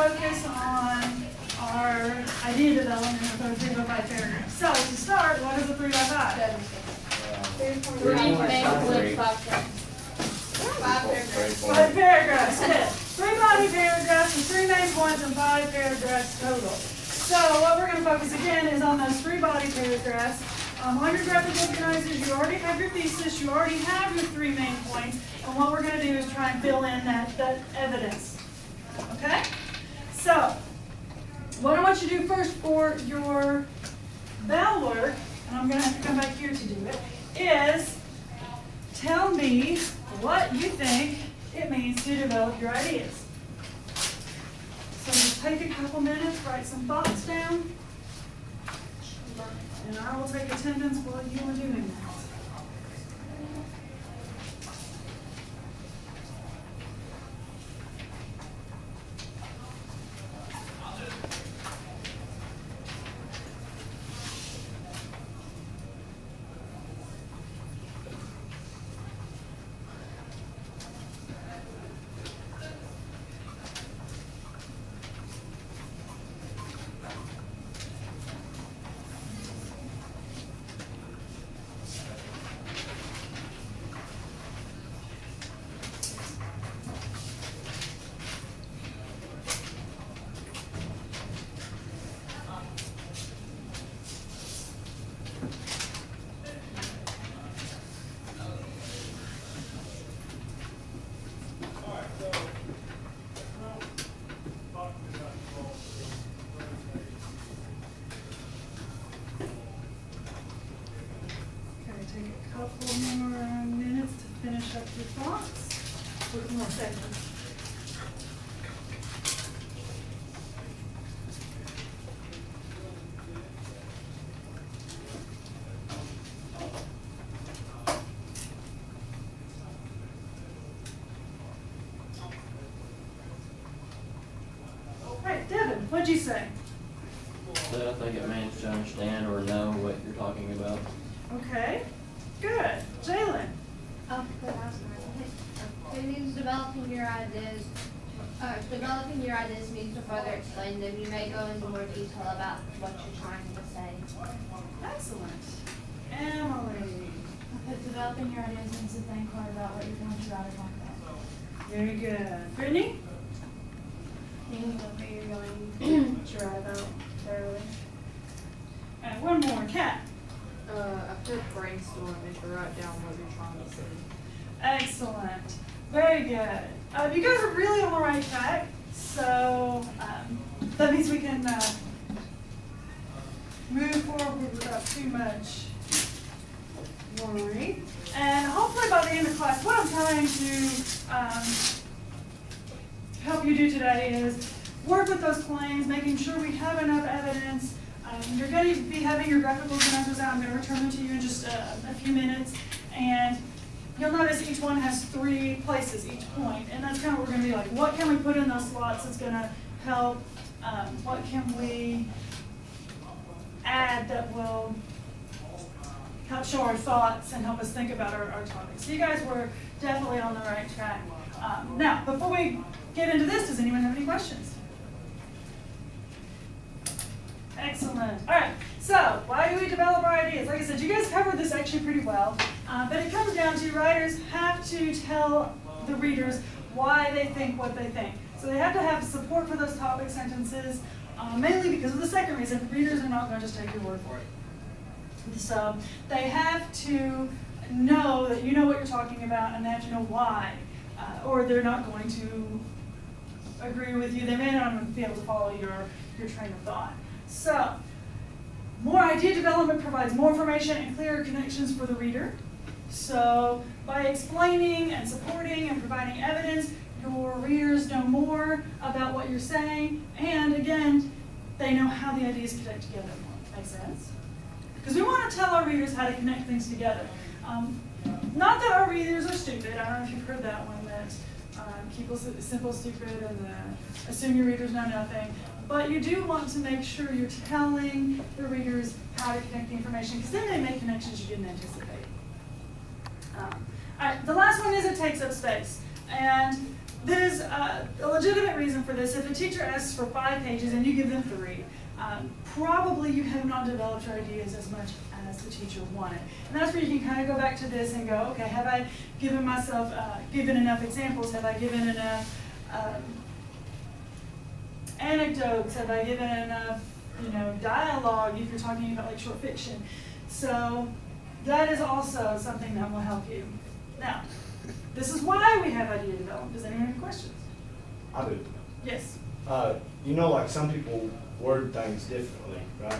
focus on our idea development of a 3 by 5 paragraph. So to start, what is a 3 by 5? 3 main points, 5 paragraphs. 5 paragraphs. Good. 3 body paragraphs and 3 main points and 5 paragraphs total. So what we're going to focus again is on those 3 body paragraphs. On your graphic organizers, you already have your thesis, you already have your 3 main points, and what we're going to do is try and fill in that evidence. Okay? So, what I want you to do first for your bell work, and I'm going to have to come back here to do it, is tell me what you think it means to develop your ideas. So just take a couple minutes, write some thoughts down, and I will take attendance while you are doing that. Take a couple more minutes to finish up your thoughts. One more second. All right, Devin, what'd you say? So I think it means to understand or know what you're talking about. Okay, good. Jalen? It means developing your ideas. Developing your ideas means to further explain them. You may go into more detail about what you're trying to say. Excellent. Emily? Developing your ideas means to think hard about what you're going to write or talk about. Very good. Brittany? Thinking of what you're going to write about thoroughly. And one more. Kat? After brainstorming, to write down what you're trying to say. Excellent. Very good. You guys are really on the right track. So that means we can move forward without too much worry. And hopefully by the end of class, what I'm trying to help you do today is work with those claims, making sure we have enough evidence. You're going to be having your graphical organizers out. I'm going to return them to you in just a few minutes. And you'll notice each one has 3 places, each point. And that's kind of what we're going to be like. What can we put in those slots that's going to help? What can we add that will help show our thoughts and help us think about our topics? So you guys were definitely on the right track. Now, before we get into this, does anyone have any questions? Excellent. All right, so why do we develop our ideas? Like I said, you guys covered this actually pretty well, but it comes down to writers have to tell the readers why they think what they think. So they have to have support for those topic sentences, mainly because of the second reason, readers are not going to just take your word for it. So they have to know that you know what you're talking about and they have to know why, or they're not going to agree with you. They may not be able to follow your train of thought. So, more idea development provides more information and clearer connections for the reader. So, by explaining and supporting and providing evidence, your readers know more about what you're saying, and again, they know how the ideas connect together more. Make sense? Because we want to tell our readers how to connect things together. Not that our readers are stupid. I don't know if you've heard that one, that keep it simple, stupid, and assume your readers know nothing. But you do want to make sure you're telling the readers how to connect the information, because then they make connections you didn't anticipate. All right, the last one is it takes up space. And there's a legitimate reason for this. If a teacher asks for 5 pages and you give them 3, probably you have not developed your ideas as much as the teacher wanted. And that's where you can kind of go back to this and go, okay, have I given myself, given enough examples? Have I given enough anecdotes? Have I given enough, dialogue if you're talking about like short fiction? So that is also something that will help you. Now, this is why we have idea development. Does anyone have any questions? I do. Yes. Like some people word things differently, right?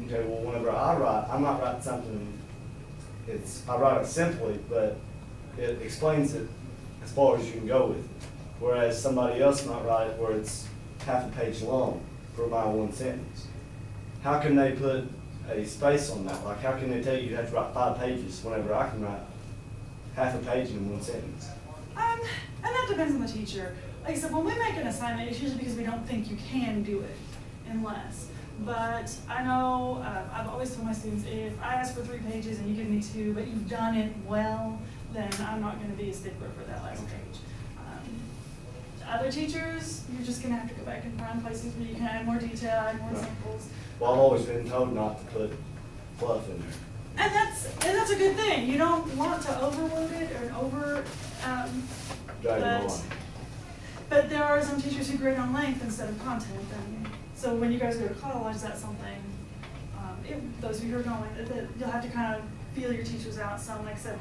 Okay, well, whenever I write, I'm not writing something, I write it simply, but it explains it as far as you can go with it. Whereas somebody else might write it where it's half a page long for my one sentence. How can they put a space on that? Like, how can they tell you have to write 5 pages whenever I can write half a page in one sentence? And that depends on the teacher. Like I said, when we make an assignment, it's usually because we don't think you can do it unless. But I know, I've always told my students, if I ask for 3 pages and you give me 2, but you've done it well, then I'm not going to be a stickler for that last page. Other teachers, you're just going to have to go back and find places where you can add more detail, add more examples. Well, I've always been told not to put fluff in there. And that's a good thing. You don't want to overload it or Drag them on. but there are some teachers who grade on length instead of content. And so when you guys go to college, that's something, those of you who are going, that you'll have to kind of feel your teachers out. Some, like I said,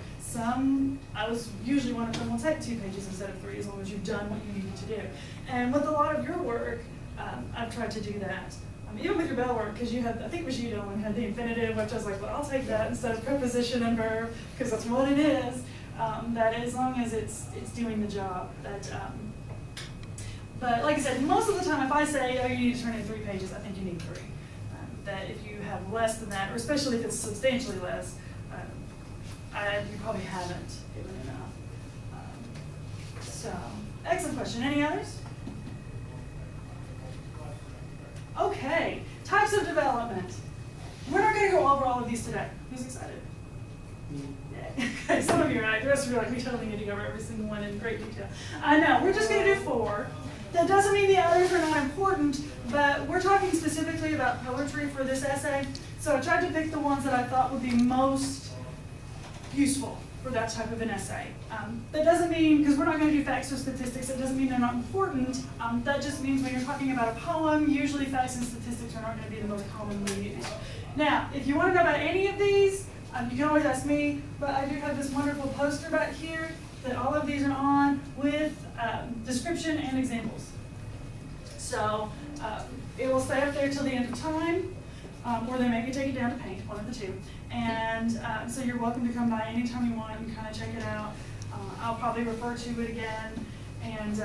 I was usually one of them will take 2 pages instead of 3 as long as you've done what you needed to do. And with a lot of your work, I've tried to do that. Even with your bell work, because you had, I think it was you, Dylan, had the infinitive, which I was like, well, I'll take that instead of preposition and verb, because that's what it is. That as long as it's doing the job. But like I said, most of the time, if I say, oh, you need to turn in 3 pages, I think you need 3. That if you have less than that, or especially if it's substantially less, you probably haven't given enough. So, excellent question. Any others? Okay, types of development. We're not going to go over all of these today. Who's excited? Yeah. Okay, some of you are right. The rest of you are like, we totally need to go over every single one in great detail. I know, we're just going to do 4. That doesn't mean the others are not important, but we're talking specifically about poetry for this essay. So I tried to pick the ones that I thought would be most useful for that type of an essay. That doesn't mean, because we're not going to do facts or statistics, it doesn't mean they're not important. That just means when you're talking about a poem, usually facts and statistics are not going to be the most commonly used. Now, if you want to know about any of these, you can always ask me, but I do have this wonderful poster back here that all of these are on with description and examples. So it will stay up there till the end of time, or they maybe take it down to paint, one of the 2. And so you're welcome to come by anytime you want and kind of check it out. I'll probably refer to it again. And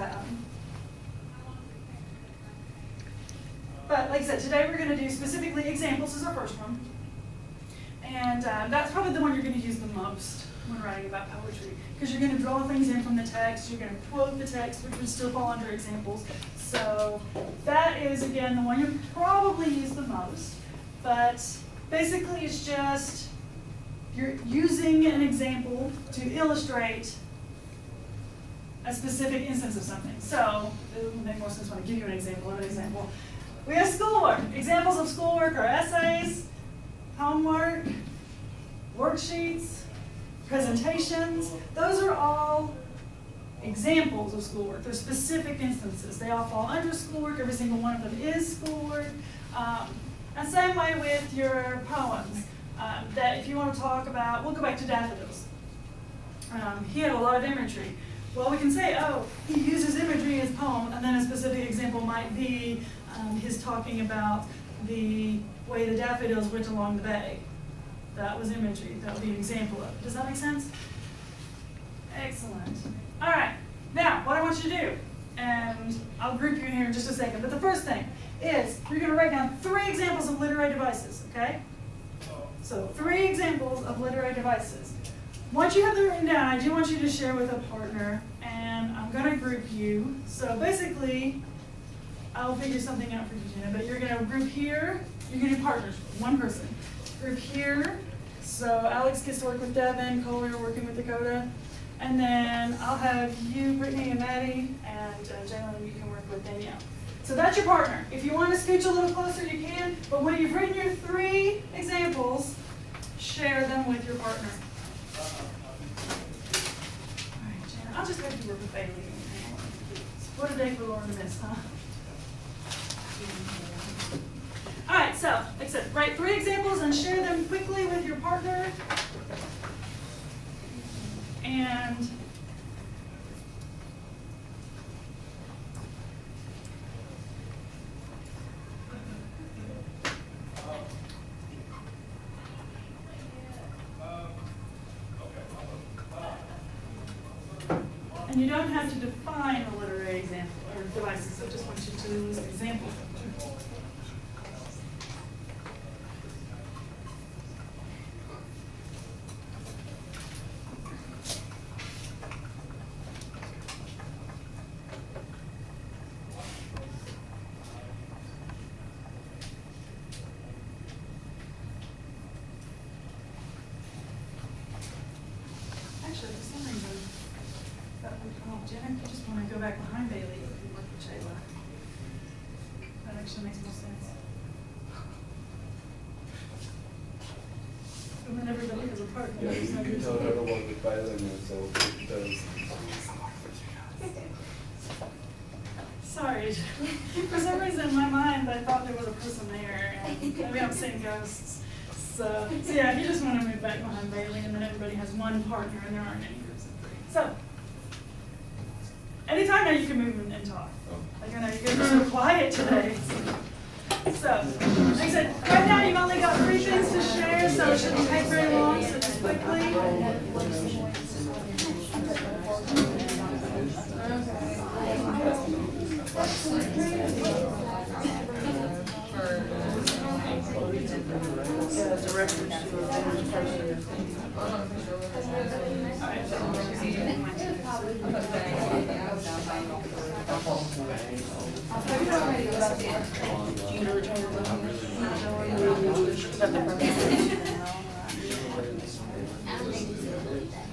but like I said, today we're going to do specifically examples as our first one. And that's probably the one you're going to use the most when writing about poetry, because you're going to draw things in from the text, you're going to quote the text, which would still fall under examples. So that is, again, the one you'll probably use the most. But basically it's just you're using an example to illustrate a specific instance of something. So it would make more sense when I give you an example of an example. We have schoolwork. Examples of schoolwork are essays, homework, worksheets, presentations. Those are all examples of schoolwork. They're specific instances. They all fall under schoolwork. Every single one of them is schoolwork. And same way with your poems. That if you want to talk about, we'll go back to Daffodils. He had a lot of imagery. Well, we can say, oh, he uses imagery in his poem, and then a specific example might be his talking about the way the daffodils went along the bay. That was imagery. That would be an example of it. Does that make sense? Excellent. All right. Now, what I want you to do, and I'll group you in here in just a second, but the first thing is you're going to write down 3 examples of literary devices, okay? So 3 examples of literary devices. Once you have them written down, I do want you to share with a partner, and I'm going to group you. So basically, I'll figure something out for you, Gina, but you're going to group here. You're going to do partners, one person. Group here. So Alex gets to work with Devin, Coley are working with Dakota. And then I'll have you, Brittany and Maddie, and Jalen, you can work with Danielle. So that's your partner. If you want to scooch a little closer, you can, but when you've written your 3 examples, share them with your partner. All right, Jan, I'll just have you work with Bailey. What a day for Lauren to miss, huh? All right, so, like I said, write 3 examples and share them quickly with your partner. And you don't have to define a literary example or devices. I just want you to use an example. Actually, for some reason, that would, oh, Janet, you just want to go back behind Bailey and work with Shayla. That actually makes more sense. And then everybody has a partner. Yeah, you tell her to work with Bailey and so it does. Sorry, for some reason in my mind I thought there was a person there, and maybe I'm seeing ghosts. So yeah, if you just want to move back behind Bailey, and then everybody has one partner, and there aren't any groups of 3. So anytime now you can move and talk. Like I know you guys are so quiet today. So like I said, right now you've only got 3 things to share, so it shouldn't take very long. So just quickly.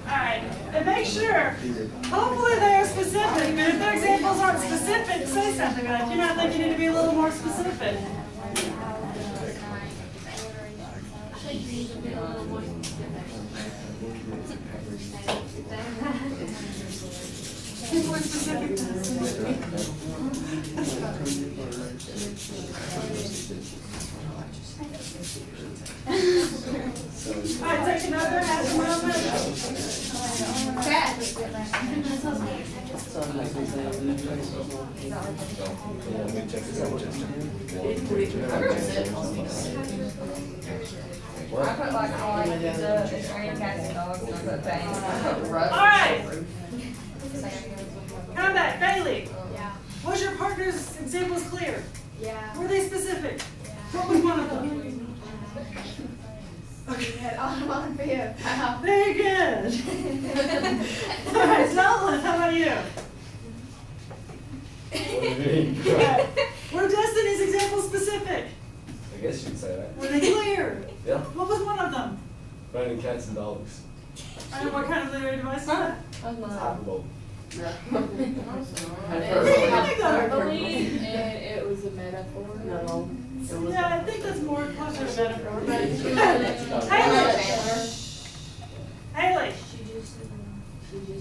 Alright, and make sure, hopefully they are specific, but if their examples aren't specific, say something like, you know, I think you need to be a little more specific. More specific. Alright, take another happy moment. I put like all I do is random cats and dogs and I put things. I put roads. Alright, come back, Bailey. Yeah. Was your partner's examples clear? Yeah. Were they specific? What was one of them? We had onomatopoeia. Very good. Alright, Nolan, how about you? Were Destiny's examples specific? I guess you could say that. Were they clear? Yeah. What was one of them? Random cats and dogs. And what kind of literary device was that? Hyperbola. It was a metaphor. No. Yeah, I think that's more closer to metaphor, but. Haley! Haley! She just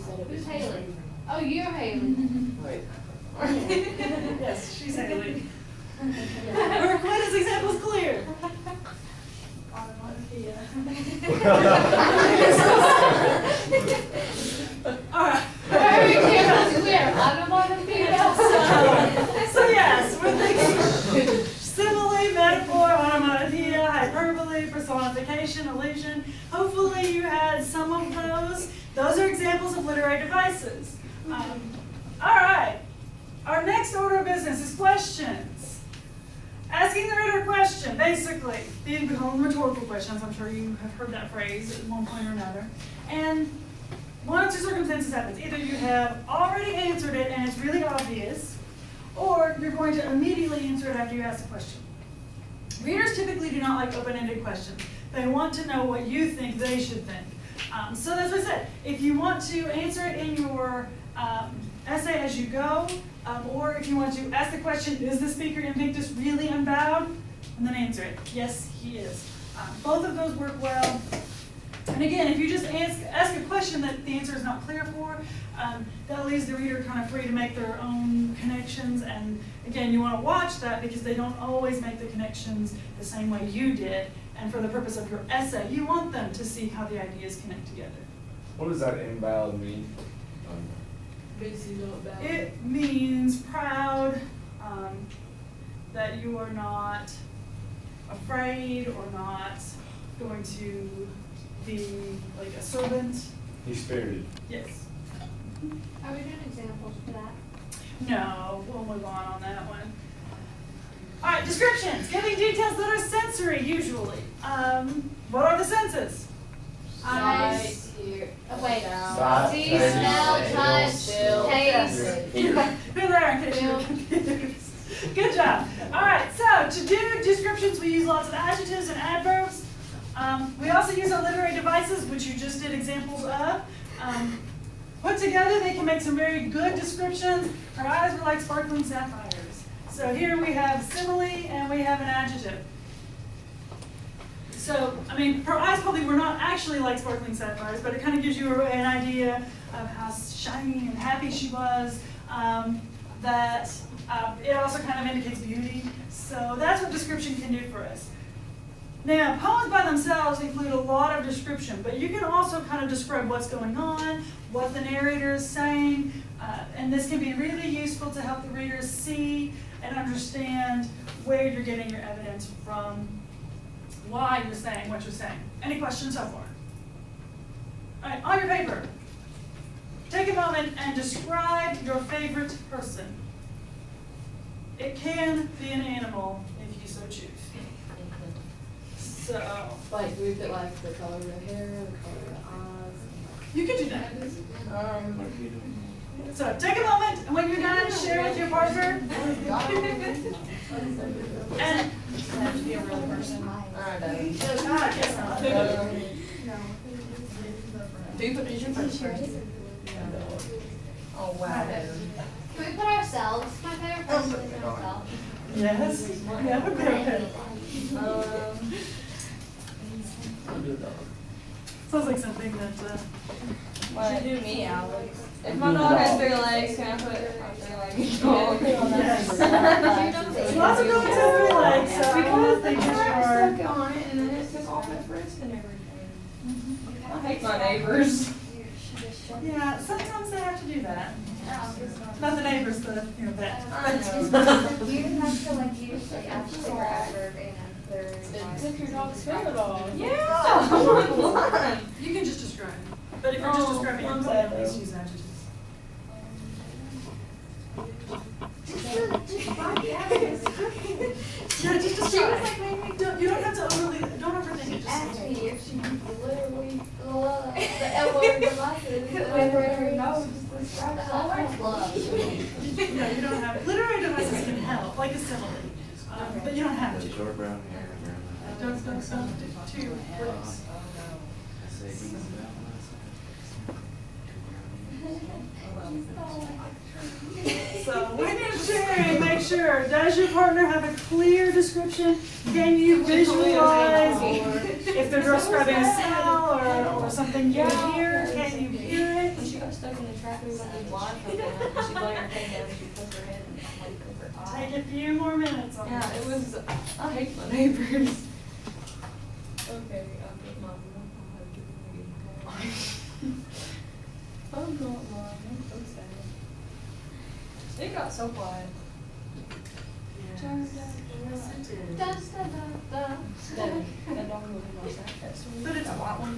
said it Who's was. Haley? Oh, you're Haley. Wait. Yes, she's Haley. Were Quentin's examples clear? Alright. Very clear. Onomatopoeia. So yes, we're thinking simile, metaphor, onomatopoeia, hyperbole, personification, illusion. Hopefully you had some of those. Those are examples of literary devices. All right. Our next order of business is questions. Asking the reader a question, basically. These become rhetorical questions. I'm sure you have heard that phrase at one point or another. And one of two circumstances happens. Either you have already answered it and it's really obvious, or you're going to immediately answer it after you ask the question. Readers typically do not like open-ended questions. They want to know what you think they should think. So that's what I said. If you want to answer it in your essay as you go, or if you want to ask the question, is the speaker Invictus really unbowed? And then answer it. Yes, he is. Both of those work well. And again, if you just ask a question that the answer is not clear for, that leaves the reader kind of free to make their own connections. And again, you want to watch that because they don't always make the connections the same way you did. And for the purpose of your essay, you want them to see how the ideas connect together. What does that invalid mean? It means proud, that you are not afraid or not going to be like a servant. He's spirited. Yes. Are we doing examples for that? No, we'll move on that one. All right, descriptions. Giving details that are sensory, usually. What are the senses? Eyes. Oh, wait. Sight, See, taste, smell, touch, taste. Here. Who there in case you were confused? Good job. All right, so to do descriptions, we use lots of adjectives and adverbs. We also use our literary devices, which you just did examples of. Put together, they can make some very good descriptions. Her eyes were like sparkling sapphires. So here we have simile and we have an adjective. So, I mean, her eyes probably were not actually like sparkling sapphires, but it kind of gives you an idea of how shiny and happy she was. It also kind of indicates beauty. So that's what description can do for us. Now, poems by themselves include a lot of description, but you can also kind of describe what's going on, what the narrator is saying, and this can be really useful to help the readers see and understand where you're getting your evidence from, why you're saying what you're saying. Any questions so far? All right, on your paper, take a moment and describe your favorite person. It can be an animal if you so choose. So, Like, do we put like the color of the hair, the color of the eyes? you can do that. So take a moment, and when you're done, share with your partner. And Have to be a real person. I know. I guess not. Do you put it in your first person? Oh, wow. Can we put ourselves? My favorite person is myself. Yes. Yeah, okay. I'll do a dog. Sounds like something that. Why do me, Alex? If my dog has 3 legs, can I put my 3 legs? Yes. Lots of dogs have 3 legs, so because they just are. Stuck on it and then it took off my wrist and everything. I hate my neighbors. Yeah, sometimes they have to do that. Not the neighbors, the vet. I know. You have to like use like actually adverb and third. It took your dog's spirit off. Yeah, come You can just describe. But if you're just describing your pet, at least use adjectives. Yeah, just describe. You don't have to don't overthink it. Ask me if she literally loves the L word devices. Literary knows. Yeah, you don't have it. Literary devices can help, like a simile, but you don't have to. Short brown hair. Don't do 2 words. So when you're sharing, make sure, does your partner have a clear description? Can you visualize, or if they're describing a smell or something you hear, can you hear it? When she got stuck in the traffic light, she blind from that. She laid her head down, she put her head and like over her eye. Take a few more minutes on Yeah, this. it was, I hate my neighbors. Okay, I put my Oh, not mine, I'm so sad. It got so quiet. Yes, it did. Da, da, da, da. That dog really loves that sweet. But it's a lot one.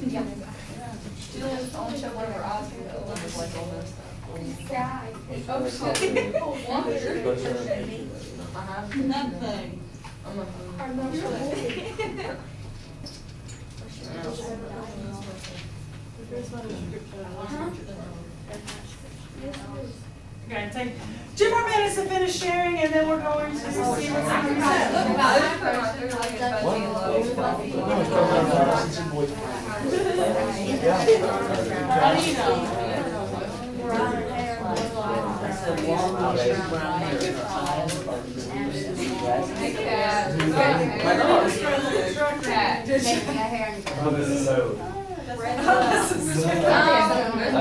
Yeah. She only showed one of her eyes, but the other one was like all messed up. Sky. Oh, shit. Nothing. I'm a Or no, There's not a description. Okay, take 2 more minutes to finish sharing, and then we're going to see what's on the How do you know? Oh, this is so. I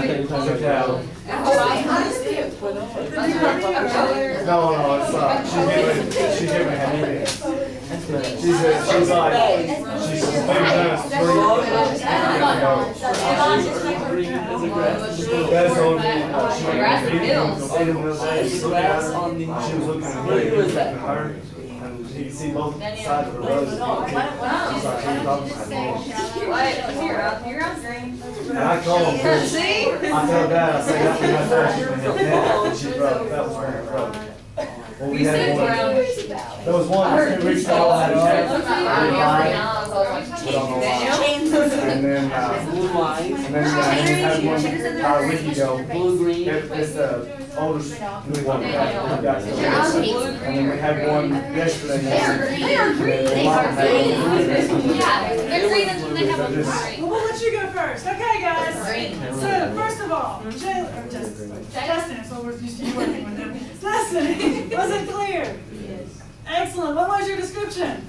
think It's a cow. No, it's not. She's giving me happiness. She's like, she's been done 3 years ago. That's on the, she made she was looking at her, and you can see both sides of the road. She's like, "Hey, You're on green. and I told him, I told Dad, I said, "That's my first," and she broke, that was her broke. Well, we had one, there was one, 2 weeks ago, I had a and then we had one, a week ago. Blue, green. It's the oldest new one. And then we had one yesterday. Well, we'll let you go first. Okay, guys. So, first of all, Justin, is what we're used to you working with him. Destiny, was it clear? Yes. Excellent. What was your description?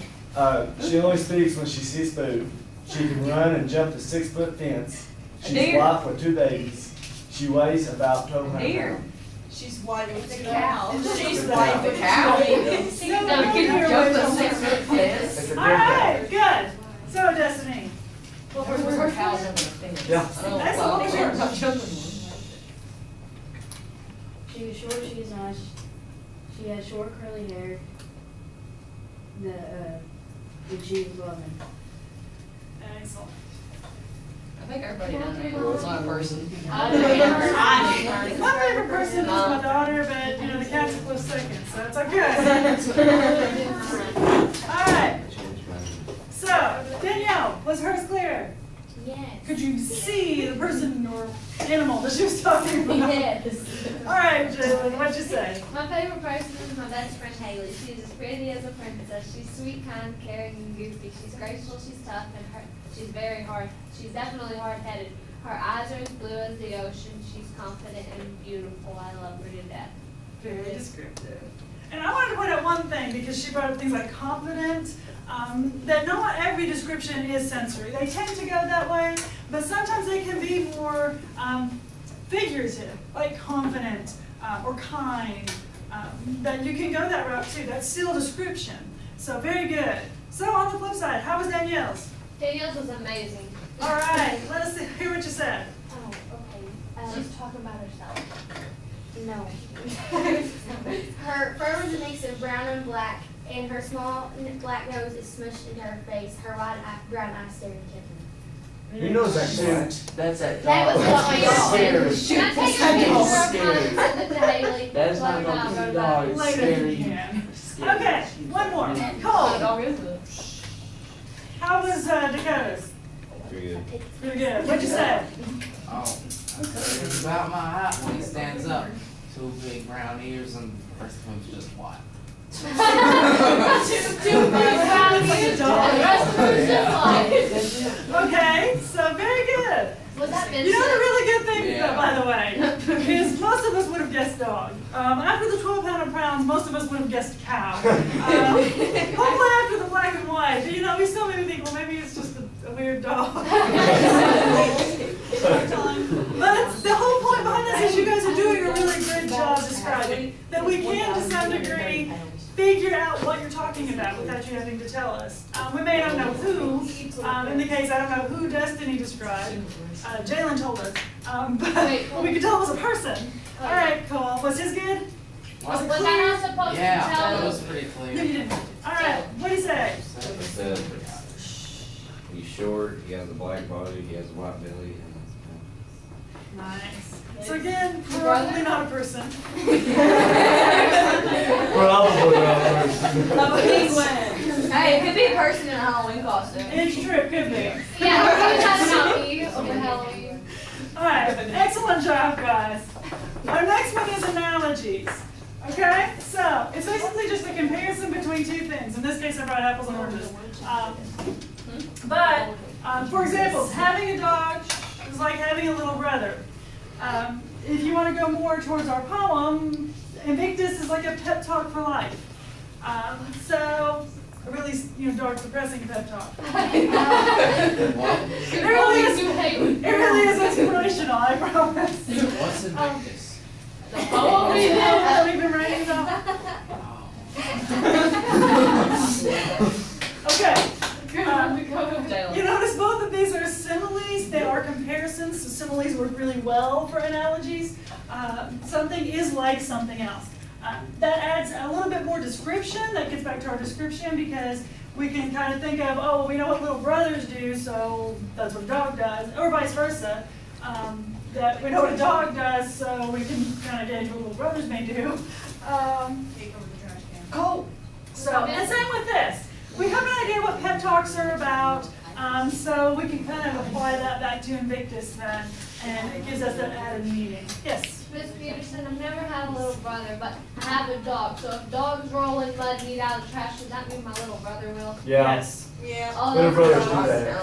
She only speaks when she sees food. She can run and jump the 6-foot fence. She's Deer. wife with 2 babies. She weighs about 1,200 Deer. pounds. She's white with The cow. She's white white with with cow. It's a All deer right, good. So, Destiny. What was yours? Yeah. Excellent. What was yours? She was short, she was nice. She had short curly hair. And she was loving. Excellent. I think everybody down there was on a person. My favorite person is my daughter, but you know, the cat's a close second, so it's okay. Alright, so Danielle, was hers clear? Yes. Could you see the person or animal that she was talking about? Yes. Alright, Jalen, what'd you say? My favorite person is my best friend Haley. She's as pretty as a princess. She's sweet, kind, caring, and goofy. She's graceful, she's tough, and she's very hard. She's definitely hard-headed. Her eyes are as blue as the ocean. She's confident and beautiful. I love her to death. Very descriptive. And I wanted to point out one thing, because she brought up things like confident, that not every description is sensory. They tend to go that way, but sometimes they can be more figurative, like confident or kind. That you can go that route too. That's still description. So very good. So on the flip side, how was Danielle's? Danielle's was amazing. All right, let us hear what you said. Oh, okay. She's talking about herself. No. Her fur was a mix of brown and black, and her small black nose is smushed into her face. Her brown eyes stare into him. You know it's actually. That's that That dog. was what my dog. Scary. Can I take a picture of mine and send it to Haley? That's not Let her gonna know. be dog, it's Later you scary. can. Scary. Okay, one more. What Cole, dog is it? how was Dakota's? Pretty good. Pretty good. What'd you say? Oh, it's about my height when he stands up. 2 big brown ears and the rest of him's just white. Two big brown ears, the rest of her is just like. Okay, so very good. Was that You know the really good thing, Yeah. by the way, is most of us would have guessed dog. After the 1,200 pounds, most of us would have guessed cow. Hopefully after the black and white, you know, we still maybe think, well, maybe it's just a weird dog. But it's, the whole point behind this is you guys are doing a really good job describing that we can, to some degree, figure out what you're talking about without you having to tell us. We may not know who. In the case, I don't know who Destiny described. Jalen told us. But we could tell it was a person. All right, cool. Was his good? Was it Was I clear? not supposed to Yeah, tell that them? was pretty No, clear. you didn't. All right, what do you say? Like I said, he's short, he has a black body, he has a white belly, and Nice. So again, probably not a person. Probably not first. Hey, it could be a person in a Halloween costume. It's true, it could be. Yeah, we had about me over Halloween. All right, excellent job, guys. Our next one is analogies. Okay, so it's basically just a comparison between two things. In this case, I brought apples and oranges. For example, having a dog is like having a little brother. If you want to go more towards our poem, Invictus is like a pep talk for life. So, a really, dark, depressing pep talk. It really is inspirational, I promise. What's Invictus? Oh, we did. Have we been writing about? Okay. You notice both of these are similes. They are comparisons. So similes work really well for analogies. Something is like something else. That adds a little bit more description. That gets back to our description because we can kind of think of, oh, we know what little brothers do, so that's what a dog does, or vice versa. That we know what a dog does, so we can kind of gauge what little brothers may do. Cool. So, and same with this. We have an idea what pep talks are about, so we can kind of apply that back to Invictus then, and it gives us that added meaning. Yes? Miss Peterson, I've never had a little brother, but I have a dog. So if dogs roll in mud and eat out of the trash, does that mean my little brother will? Yeah. Yes. Yeah. Oh, Little that's brothers do awesome. that.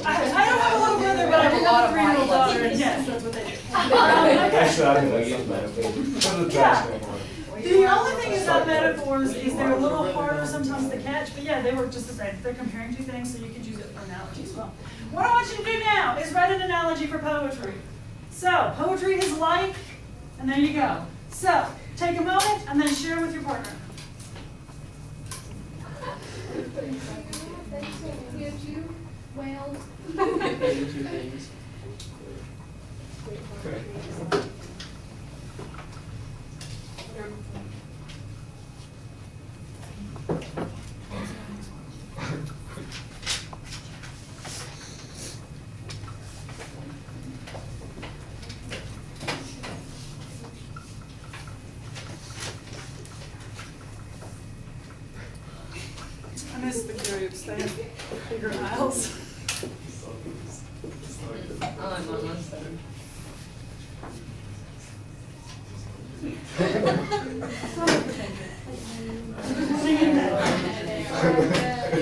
I don't have a little brother, but I do have a 3-year-old daughter, and yes, that's what they do. Okay. Actually, I think that's something. Put the trash can on. The only thing is about metaphors is they're a little harder sometimes to catch, but yeah, they work just the same. They're comparing two things, so you could use it for analogy as well. What I want you to do now is write an analogy for poetry. So, poetry is like, and there you go. So, take a moment and then share with your partner. You whales. I miss the groups, they have bigger aisles. Do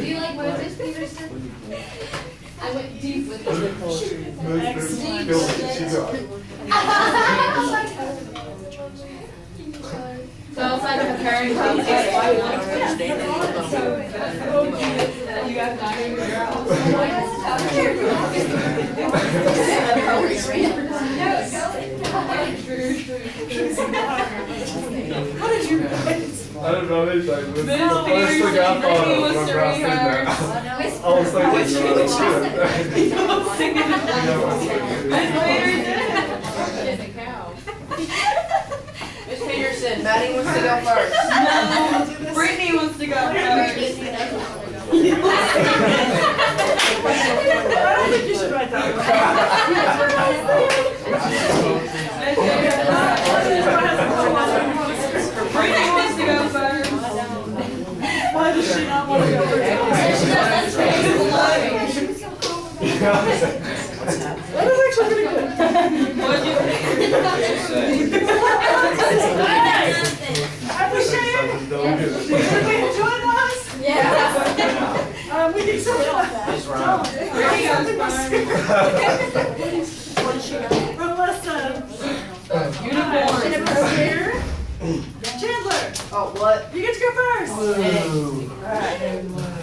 you like Moses Peterson? I went deep with it. So it's like comparing concepts. You got What did you write? I don't know anything. First thing I thought of when I seen that. I was Miss Peterson, Maddie wants to go first. No, Brittany wants to go first. I don't think you should write that Brittany wants to go first. Why does she not want to go first? That is actually pretty good. What'd you think? Have we shared? Did we enjoy those? Yeah. We can sort it out. Brittany goes Chandler, Oh, what? you get to go first.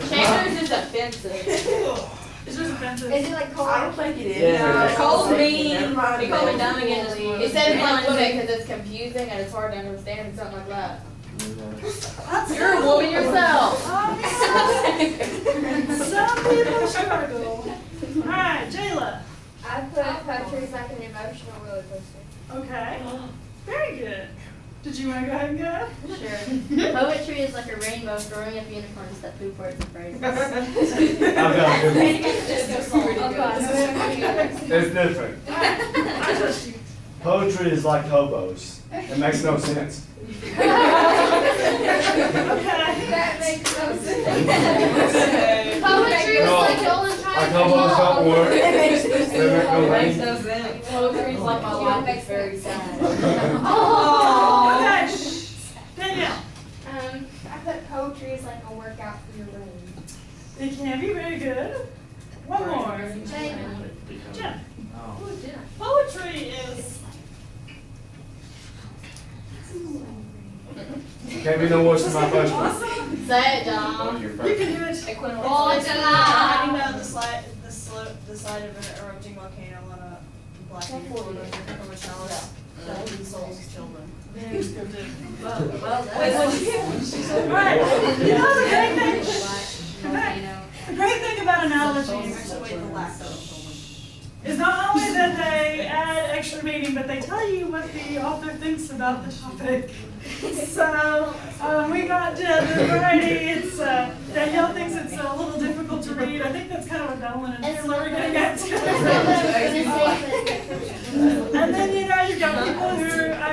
Chandler's is offensive. It's just offensive. Is it like I cold? don't think it is. Yeah. Called me. Never mind. He called me dumb again this week. He said it's like women because it's confusing and it's hard to understand and something like that. You're a woman yourself. Some people struggle. Alright, Jayla. I put poetry is like an emotional roller coaster. Okay. Very good. Did you want to go ahead and go? Sure. Poetry is like a rainbow throwing up unicorns that poop words and phrases. I've got a good one. It's different. I trust you. Poetry is like hobos. It makes no sense. Okay. That makes no sense. Poetry is like Dolan trying Our combos don't work. They make no Makes money. no sense. Poetry's like my life, it's very sad. Oh, okay, shh. Danielle. I put poetry is like a workout for your brain. It can be very good. One more. Jane. Jen. Oh. Ooh, Jenna. Poetry is. Can't be no worse than my first one. Awesome. Say it, What Dom. was your You first? can do it. Oh, Jenna. Know the side of an erupting volcano on a black and from a chalice. That would be souls of children. Very scripted. Well, Wait, what'd you get? Right. You know the great thing. The great thing about analogies Actually, wait, the lack of. is not only that they add extra meaning, but they tell you what the author thinks about the topic. So we got the variety. It's Danielle thinks it's a little difficult to read. I think that's kind of what Donald and Taylor are getting at. And then you've got people who,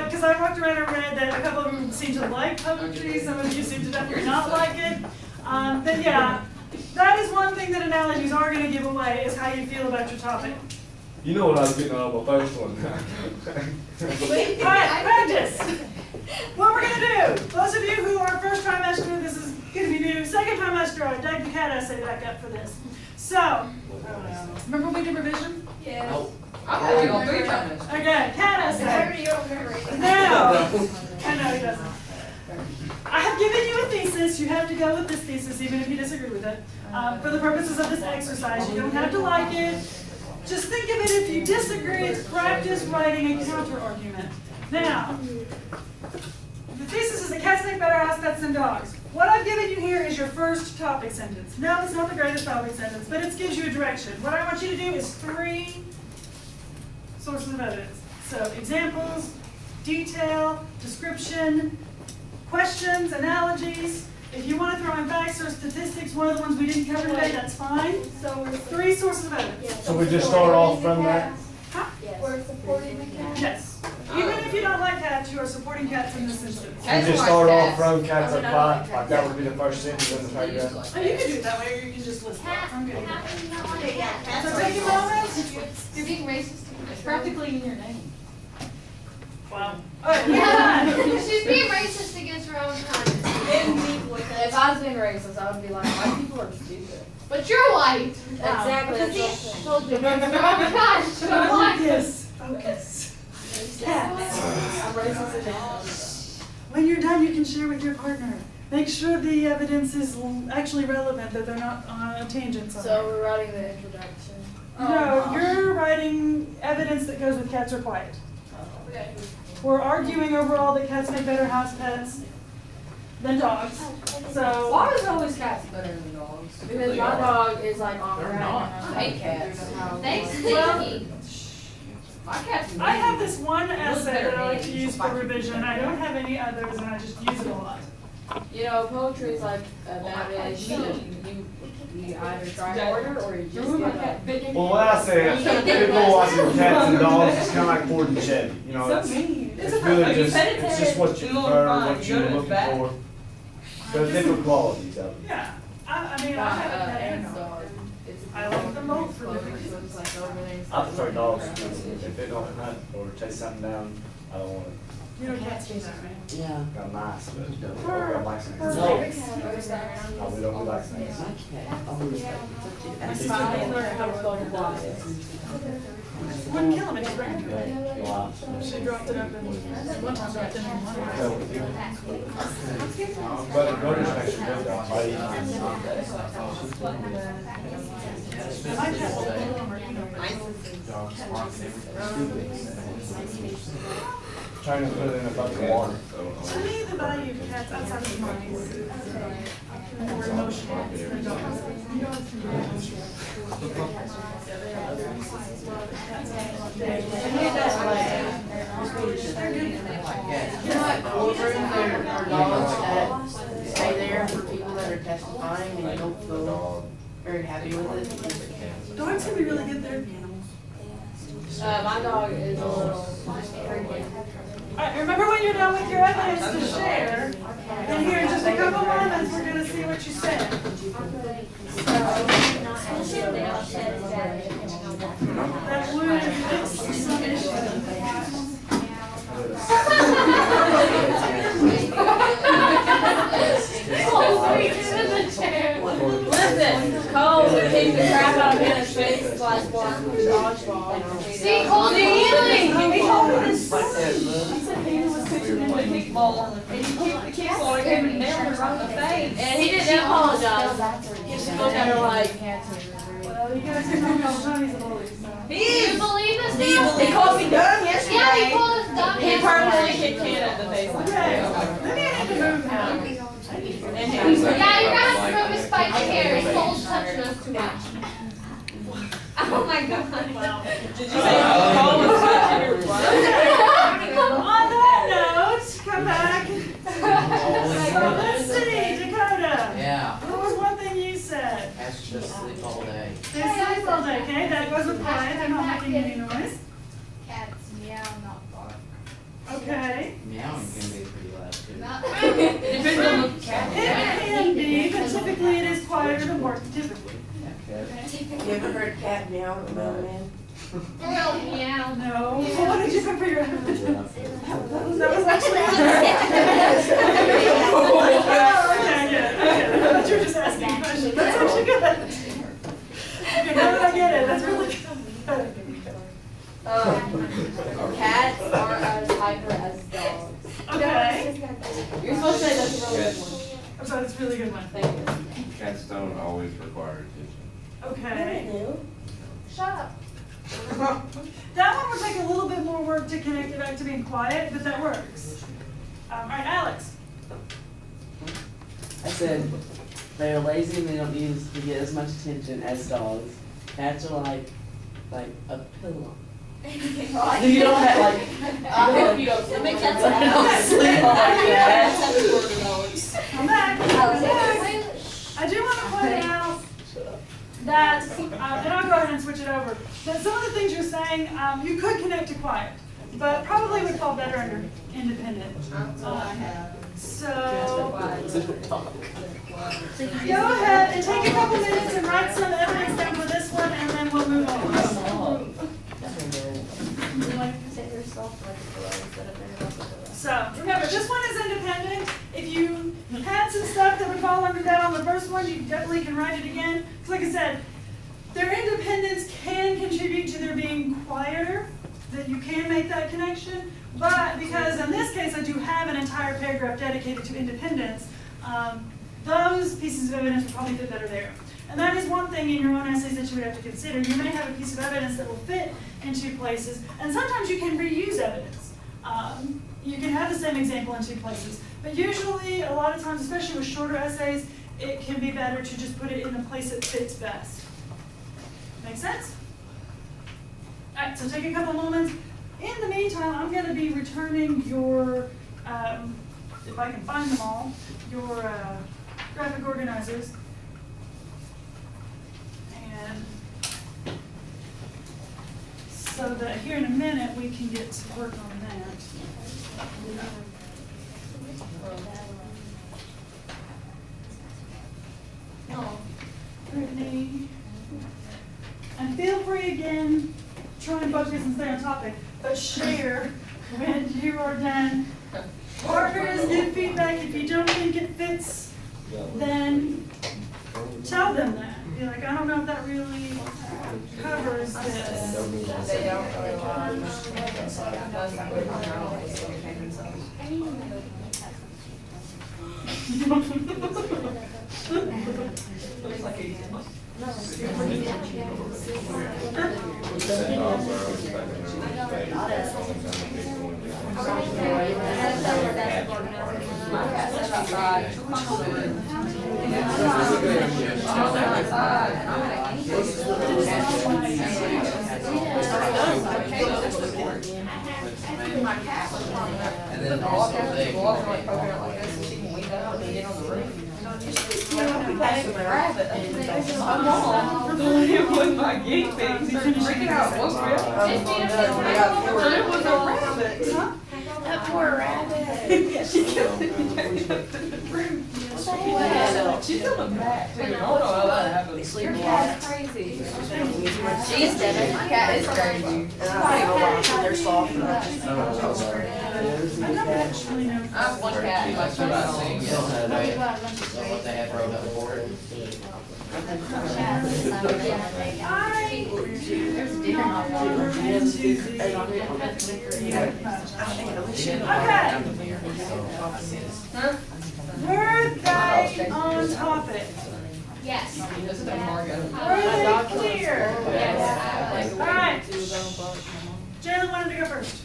because I walked around and read that a couple of them seem to like poetry. Some of you seem to definitely not like it. But yeah, that is one thing that analogies are going to give away is how you feel about your topic. You know what I was getting out of my first one. All right, practice. What we're gonna do, those of you who are first trimester, this is gonna be new. Second trimester, I dug the cat essay back up for this. So, remember we did revision? Yeah. Nope. I'm already on 3 times. Okay, cat essay. Already you don't remember it. Now, I know he doesn't. I have given you a thesis. You have to go with this thesis, even if you disagree with it. For the purposes of this exercise, you don't have to like it. Just think of it, if you disagree, it's practice writing a counter argument. Now, the thesis is that cats make better house pets than dogs. What I've given you here is your first topic sentence. No, it's not the greatest topic sentence, but it gives you a direction. What I want you to do is 3 sources of evidence. So examples, detail, description, questions, analogies. If you want to throw in facts or statistics, one of the ones we didn't cover today, that's fine. So we're 3 sources of evidence. So we just start off from that? Huh? We're supporting the cat. Yes. Even if you don't like cats, you are supporting cats in this instance. We just start off from cats are quiet, like that would be the first sentence in the paragraph. Oh, you can do it that way, or you can just list Cat, it. I'm good. how can you not want to get cats? So take a moment. You're being racist. It's practically in your name. Wow. Alright, yeah. She's being racist against her own kind. If I was being racist, I would be like, white people are stupid. But you're white. Exactly. Because that's he told you. Oh my gosh, you're white. Focus. Focus. Cats. I'm racist against When you're done, you can share with your partner. Make sure the evidence is actually relevant, that they're not tangents on it. So we're writing the introduction. No, you're writing evidence that goes with cats are quiet. We're arguing overall that cats make better house pets than dogs. So, Why is always cats better than dogs? Because They my are. dog is like on They're crack not. and I hate cats. They Well, stinky. My cat's I have this one essay that I like to use for revision. I don't have any others, and I just use it a lot. You know, poetry is like a bad relationship. You either try harder or you just give up. Well, what I say, people watching cats and dogs, it's kind of like Ford and Chevy, you know, So mean. it's really just, it's just what you prefer, what you're looking for. There's different qualities of it. Yeah. I mean, I have a pet and a dog. dog. I like them both for different So reasons. it's like everything's. I prefer dogs, if they don't hunt or chase something down, I don't want it. You know, cats chase that, man. Yeah. Got mice, but I don't like snakes. No. Oh, we don't like snakes. My cat always like That's fine. They learn how to go to water. Wouldn't kill him if you ran to it. Wow. She dropped it up and one time dropped it in one. But the voters actually did that, but My cat will pull them or, you know, trying to put it in a bucket of water. to me, the value of cats outside of money is more emotional than dogs. Dogs can be emotional. You know, like courtrooms are dogs that stay there for people that are testifying and you don't feel very happy with it. Dogs can be really good therapy animals. My dog is a little freaky. Alright, remember when you're done with your evidence to share, and here in just a couple moments, we're gonna see what you said. That would fix some issues. Listen, Cole kicked the crap out of me in his face last block with dodgeball. See, Cole, He told me this. And he didn't apologize. He just looked at her like, Well, you guys can know how Tony's a bully, so. do you believe us now? He called me dumb Yeah, yesterday. he called us dumb. he personally kicked Ken in the face. Okay, maybe I need to move now. And he was like, Yeah, you're gonna have to move his spiked hair. His Cole's touching us too much. Oh my god. did you say Cole was touching your butt? On that note, come back. So let's see, Dakota. Yeah, What was one thing you said? that's just sleep all day. They sleep all day, okay? That goes with quiet, they're not making any noise. Cats meow, not bark. Okay. Meowing can be pretty loud too. Depends on the cat. It can be, but typically it is quieter than work, typically. You ever heard a cat meow at the mailman? Meow. No. So what did you say for your evidence? That was actually. Oh, okay, good, okay. I thought you were just asking a question. That's actually good. Okay, now that I get it, that's really good. Cats are as hyper as dogs. Okay. You're supposed to say that's a really good one. I'm sorry, that's a really good one. Thank you. Cats don't always require attention. Okay. Shut up. That one would take a little bit more work to connect it back to being quiet, but that works. All right, Alex. I said, they're lazy and they don't use to get as much attention as dogs. Cats are like a pillow. You don't have like, I hope you don't. Make cats I don't sleep like that. I'm back. I do want to point out that, and I'll go ahead and switch it over, that some of the things you're saying, you could connect to quiet, but probably would fall better under independent. So, go ahead and take a couple minutes and write some evidence down for this one, and then we'll move on. So, remember, this one is independent. If you had some stuff that would fall under that on the first one, you definitely can write it again. Because like I said, their independence can contribute to their being quieter, that you can make that connection. But because in this case I do have an entire paragraph dedicated to independence, those pieces of evidence would probably fit better there. And that is one thing in your own essays that you would have to consider. You may have a piece of evidence that will fit in two places, and sometimes you can reuse evidence. You can have the same example in two places, but usually, a lot of times, especially with shorter essays, it can be better to just put it in the place that fits best. Make sense? All right, so take a couple moments. In the meantime, I'm going to be returning your, if I can find them all, your graphic organizers. And so that here in a minute, we can get to work on that. Brittany. And feel free again, try and focus and stay on topic, but share when you are done. Partners, give feedback. If you don't think it fits, then tell them that. Be like, I don't know if that really covers this. They don't really And then also they with my geek thing, freaking out. It was a rabbit. that poor rabbit. She's coming back too. I don't know how that happened. Sleep Your a cat's lot. crazy. She's dead. My cat is crazy. And I don't know why they're soft. And I just- No, no, no, sorry. I don't actually know. I have one cat. She's Like, like about saying, We yes, got a bunch of so what they have wrote up for it. Birthday on topic. Yes. This is a Margo. Are they clear? Yes. Alright. Jalen wanted to go first.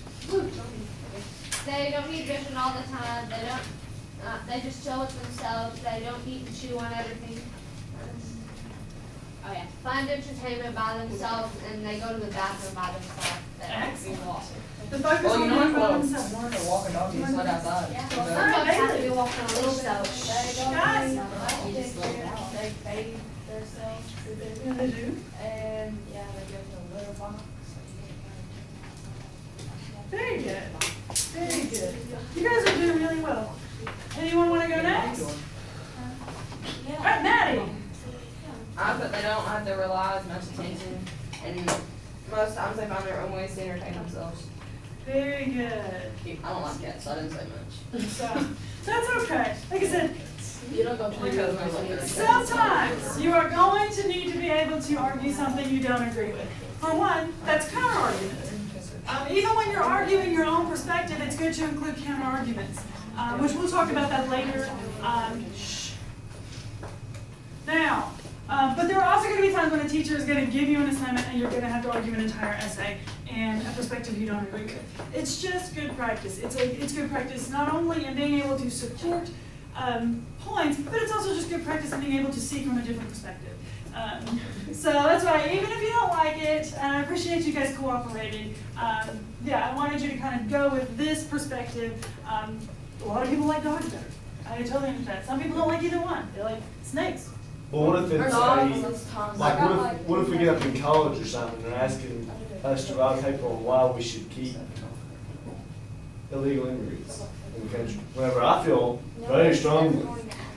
They don't need vision all the time, they don't, they just chill with themselves, they don't eat and chew on everything. Oh yeah, find entertainment by themselves and they go to the bathroom by themselves. Excellent. The focus Well, you on know learning what? by I'm themselves. learning to walk a dog and sled outside. Yeah, So well, that- some dogs have to be walking on a leash though. Guys. They bathe themselves to the, Yeah, they do. and, yeah, they go to a litter box. Very good. Very good. You guys are doing really well. Anyone want to go next? Alright, Maddie. But they don't have to rely as much attention, and most times they find their own ways to entertain themselves. Very good. I don't like cats, so I didn't say much. So, that's okay. Like I said, You don't go to the sometimes you are going to need to be able to argue something you don't agree with. For one, that's counter argument. Even when you're arguing your own perspective, it's good to include counter arguments, which we'll talk about that later. Now, but there are also going to be times when a teacher is going to give you an assignment and you're going to have to argue an entire essay and a perspective you don't agree with. It's just good practice. It's good practice not only in being able to support points, but it's also just good practice in being able to see from a different perspective. So that's why, even if you don't like it, and I appreciate you guys cooperating, yeah, I wanted you to kind of go with this perspective. A lot of people like dogs better. I totally understand. Some people don't like either one. They like snakes. But what if it's Dogs, like, what if we get up in college or something, and they're asking us to write a paper on why we should keep illegal immigrants in the country? Whenever I feel very strongly,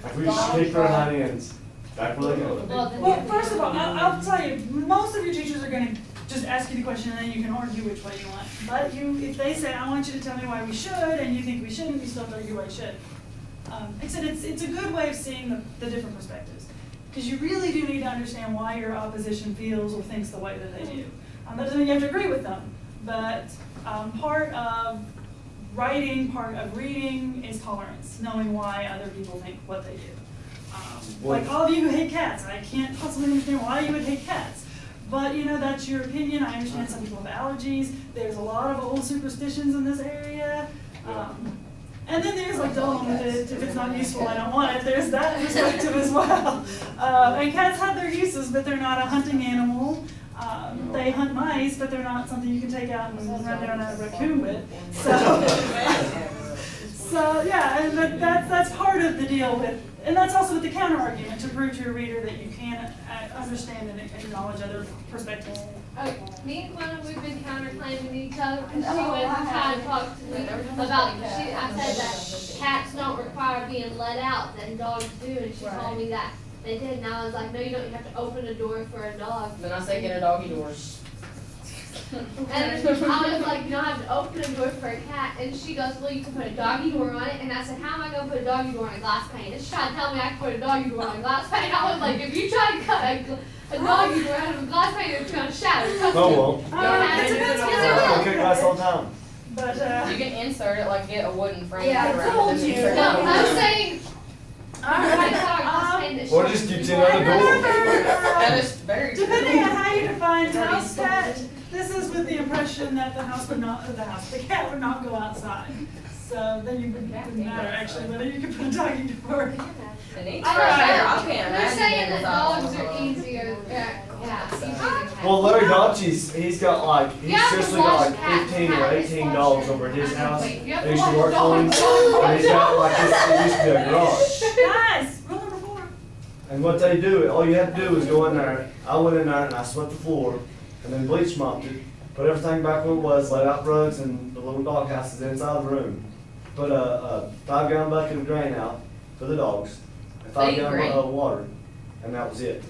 like we should keep their hind ends back where they go. Well, first of all, I'll tell you, most of your teachers are going to just ask you the question and then you can argue which way you want. But if they say, I want you to tell me why we should, and you think we shouldn't, you still have to argue why you should. Except it's a good way of seeing the different perspectives. Because you really do need to understand why your opposition feels or thinks the way that they do. That doesn't mean you have to agree with them, but part of writing, part of reading is tolerance, knowing why other people think what they do. Like all of you who hate cats, I can't possibly understand why you would hate cats. But you know, that's your opinion. I understand some people have allergies. There's a lot of old superstitions in this area. And then there's like, don't, if it's not useful, I don't want it. There's that perspective as well. And cats have their uses, but they're not a hunting animal. They hunt mice, but they're not something you can take out and run down a raccoon with. So yeah, and that's part of the deal with, and that's also with the counter argument, to prove to your reader that you can understand and acknowledge other perspectives. Okay, me and Quinn, we've been counterclaiming each other, because she went and tried to talk to me about, I said that cats don't require being let out, and dogs do, and she told me that they did, and I was like, no, you don't, you have to open a door for a dog. Then I say get a doggy door. And I was like, you don't have to open a door for a cat, and she goes, well, you can put a doggy door on it, and I said, how am I gonna put a doggy door on a glass pane? And she tried to tell me I could put a doggy door on a glass pane. I was like, if you try to cut a doggy door out of a glass pane, it's gonna shatter. Trust me. Oh, well. It depends on I kick glass all the time. But You can insert it, like get a wooden frame. Yeah, put I around told it, and you. insert it. No, I'm saying, Or just keep it on the door. That is very true. depending on how you define house cat, this is with the impression that the cat would not go outside. So then you wouldn't matter actually whether you could put a doggy door. It needs All fresh right. air. I can't they're imagine saying being that without dogs one. are easier, cats, easier than cats. Well, Larry Dodge's, he's got like, he's You have to seriously got wash like cats. 15 or Cat 18 is dogs washed. over at his house. Wait, you have They to used to wash work for him. dogs. And he's got like this, it used to be a garage. Guys, rule number 4. And what they do, all you have to do is go in there, I went in there and I swept the floor, and then bleach mopped it, put everything back where it was, laid out rugs and the little dog house is inside the room. Put a 5-gallon bucket of grain out for the dogs, a 5-gallon grain. of water, and that was it.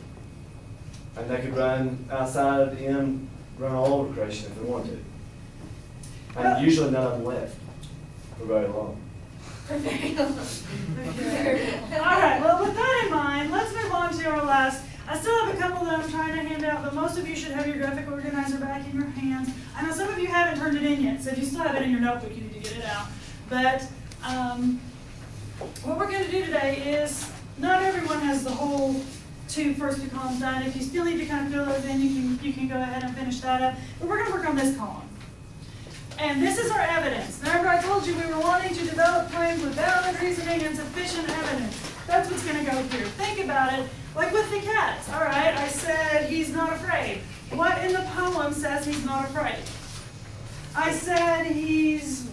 And they could run outside, in, run all over creation if they wanted to. And usually none of them left for very long. All right, well, with that in mind, let's move on to our last. I still have a couple that I'm trying to hand out, but most of you should have your graphic organizer back in your hands. I know some of you haven't turned it in yet, so if you still have it in your notebook, you need to get it out. But what we're going to do today is, not everyone has the whole 2 first 2 columns done. If you still need to kind of fill those in, you can go ahead and finish that up. But we're going to work on this column. And this is our evidence. Remember I told you we were wanting to develop claims with valid reasoning and sufficient evidence. That's what's going to go here. Think about it, like with the cats. All right, I said he's not afraid. What in the poem says he's not afraid? I said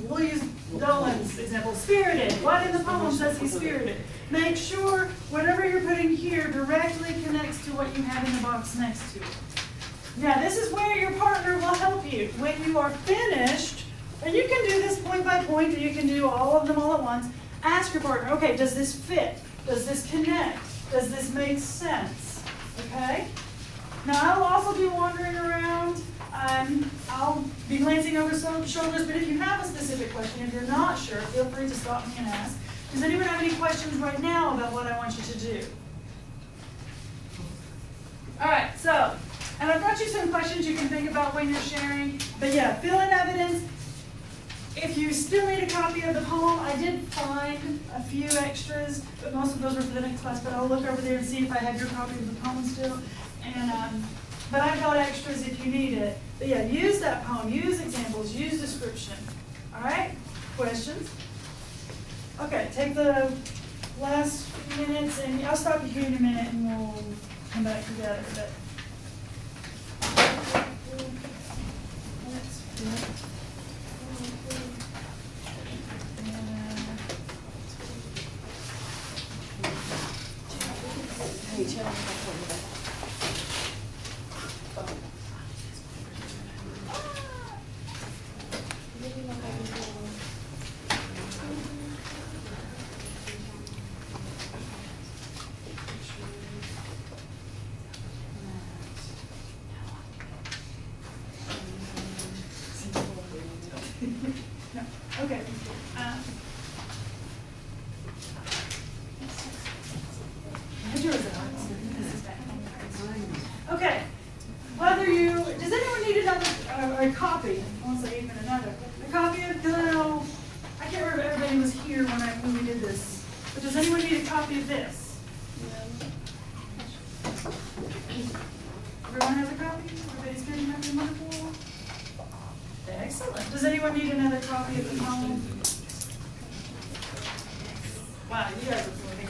we'll use Dolan's example, spirited. What in the poem says he's spirited? Make sure whatever you're putting here directly connects to what you have in the box next to it. Now, this is where your partner will help you. When you are finished, and you can do this point by point, or you can do all of them all at once, ask your partner, okay, does this fit? Does this connect? Does this make sense? Okay? Now, I'll also be wandering around. I'll be glancing over some shoulders, but if you have a specific question, if you're not sure, feel free to stop me and ask. Does anyone have any questions right now about what I want you to do? All right, so, and I've got you some questions you can think about when you're sharing. But yeah, fill in evidence. If you still need a copy of the poem, I did find a few extras, but most of those were for the next class. But I'll look over there and see if I have your copy of the poem still. And but I've got extras if you need it. But yeah, use that poem, use examples, use description. All right? Questions? Okay, take the last few minutes, and I'll stop you here in a minute, and we'll come back together. But let's do it. No. Okay. Okay. Does anyone need another, a copy? I won't say even another. A copy of, I can't remember if everybody was here when we did this. But does anyone need a copy of this? Everyone has a copy? Everybody's good and happy and wonderful? Excellent. Does anyone need another copy of the poem? Wow, you guys are feeling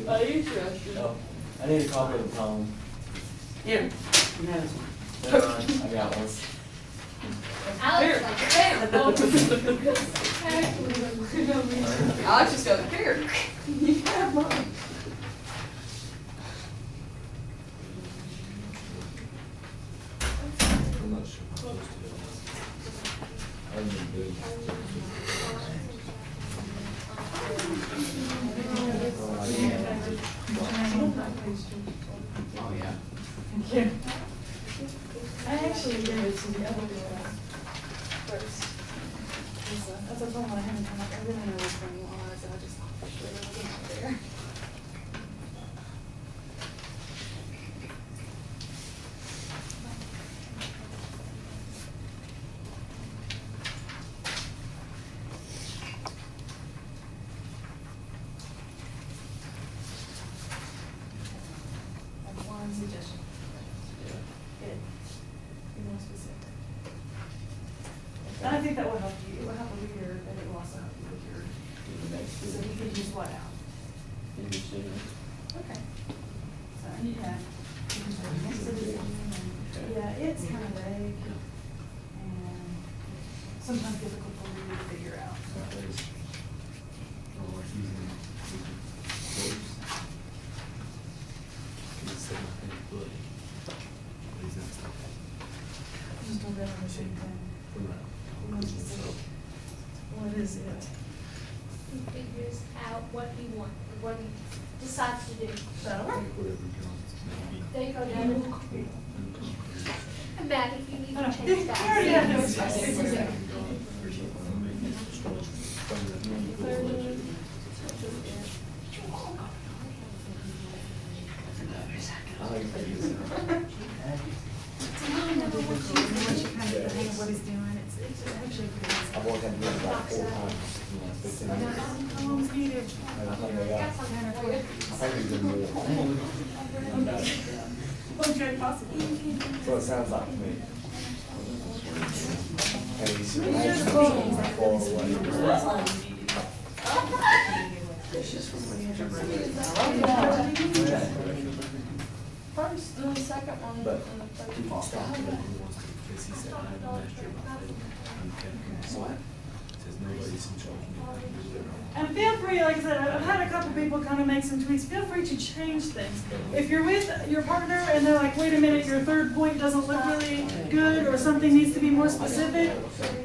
Oh, I need a copy of the poem. Here, you have this one. Never mind, I got one. Alex, Alex just goes, here. You have mine. I'm not sure. I'm good. Oh, yeah. Thank you. I actually gave it to the other girl first. That's a poem I haven't come up. I didn't know which one it was. I just thought for sure it was out there. That's one suggestion. Be more specific. And I think that will help you. It will help a reader, and it will also help you with your, so you can use what out. Okay. So, yeah. Yeah, it's kind of vague and sometimes difficult for you to figure out. just don't have the same thing. What is it? He figures out what he wants, or what he decides to do. That'll work. There you go, Devin. And Matt, if you need Oh, to he change that. already had no what he's doing, it's actually pretty. I've only had to do it about 4 times in the last 15 years. How long's needed? And I think I think we did more. Okay, possible. That's what it sounds like to me. And he's far First, and the second one, and the But third he one. can stop it if he wants to, because he said, I have a master about it. What? Says nobody's in charge of me. And feel free, like I said, I've had a couple people come and make some tweets, feel free to change things. If you're with your partner and they're like, wait a minute, your third point doesn't look really good, or something needs to be more specific,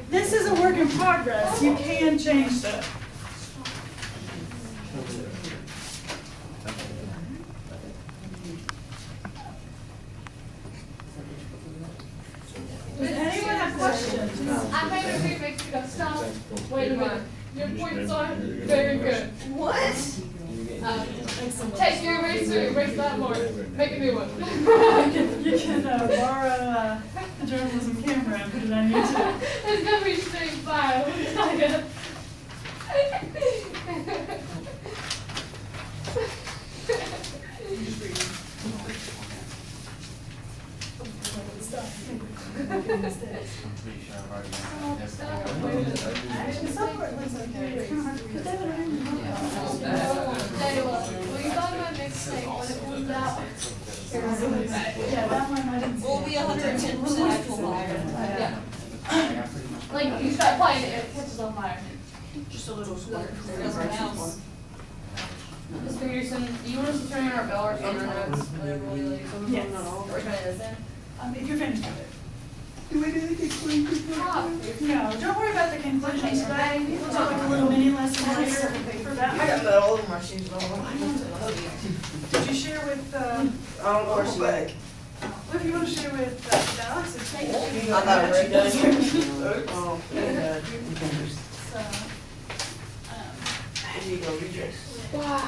this is a work in progress, you can change that. Does anyone have questions? I made a big mix to go, stop, wait a minute, your points are very good. What? Take your eraser, erase that more, make a new one. You can borrow the journalism camera and put it on YouTube. It's gonna be straight file. I'm pretty sure I've already got this. Some part looks like it's kind of hard to put that in. Tell you what, well, you thought about mixtape when it comes out. Yeah, that one I didn't see. We'll be 110% actual fire. Yeah. Like, you start playing it, it catches on fire. Just a little squirt. Everyone else. Ms. Peterson, do you want us to turn in our bell or something, whatever we leave? Yes. Are we turning this in? If you're finished with it. Do we do the conclusion? No, don't worry about the conclusion today. We'll do like a little mini lesson later for I that. got that all over my shoes, but I don't Did you share with, know where she went. if you want to share with Alex, it's thank you. I thought it was Oh, okay. So, Here you go, redress. Why?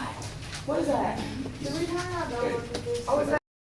What is that? Did we turn our bell? Oh, is that